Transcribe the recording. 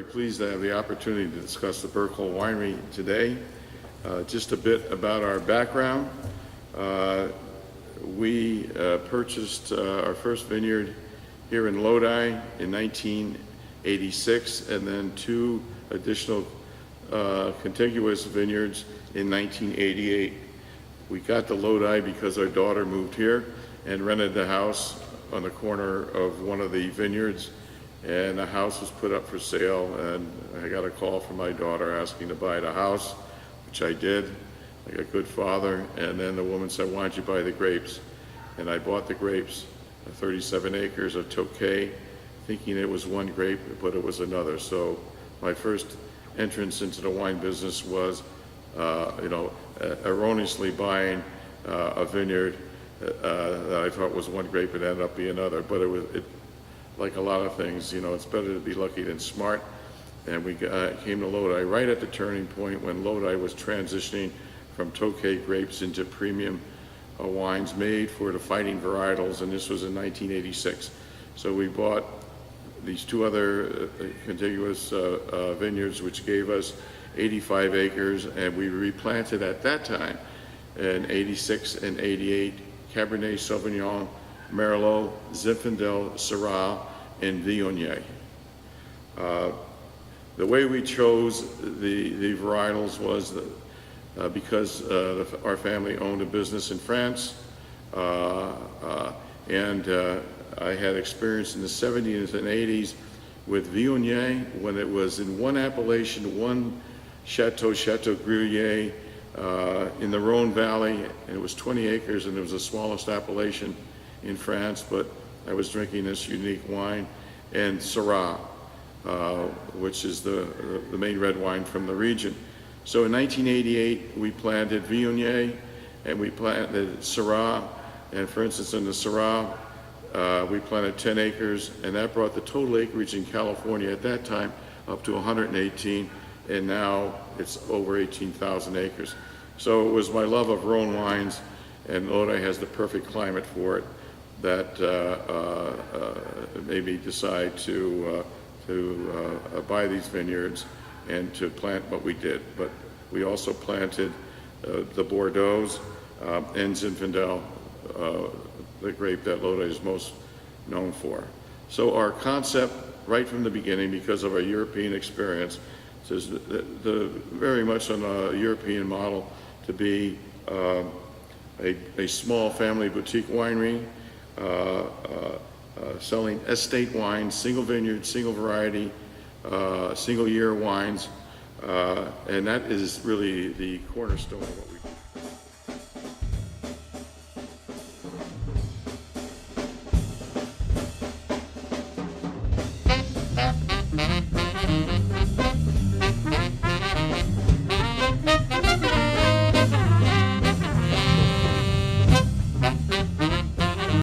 very pleased to have the opportunity to discuss the Berghold Winery today. Just a bit about our background. We purchased our first vineyard here in Lodi in 1986, and then two additional contiguous vineyards in 1988. We got to Lodi because our daughter moved here and rented the house on the corner of one of the vineyards, and the house was put up for sale, and I got a call from my daughter asking to buy the house, which I did, like a good father. And then the woman said, "Why don't you buy the grapes?" And I bought the grapes, 37 acres of Tokay, thinking it was one grape, but it was another. So my first entrance into the wine business was, erroneously buying a vineyard that I thought was one grape. It ended up being another, but like a lot of things, it's better to be lucky than smart. And we came to Lodi right at the turning point when Lodi was transitioning from Tokay grapes into premium wines made for the fighting varietals, and this was in 1986. So we bought these two other contiguous vineyards, which gave us 85 acres, and we replanted at that time in 86 and 88 Cabernet Sauvignon, Merlot, Zinfandel, Syrah, and Viognier. The way we chose the varietals was because our family owned a business in France, and I had experience in the 70s and 80s with Viognier when it was in one appellation, one Chateau Gruyère, in the Rhone Valley, and it was 20 acres, and it was the smallest appellation in France, but I was drinking this unique wine, and Syrah, which is the main red wine from the region. So in 1988, we planted Viognier, and we planted Syrah, and for instance, in the Syrah, we planted 10 acres, and that brought the total acreage in California at that time up to 118, and now it's over 18,000 acres. So it was my love of Rhone wines, and Lodi has the perfect climate for it, that made me decide to buy these vineyards and to plant what we did. But we also planted the Bordeaux and Zinfandel, the grape that Lodi is most known for. So our concept, right from the beginning, because of our European experience, is very much on a European model, to be a small family boutique winery, selling estate wines, single vineyard, single variety, single year wines, and that is really the cornerstone of what we do.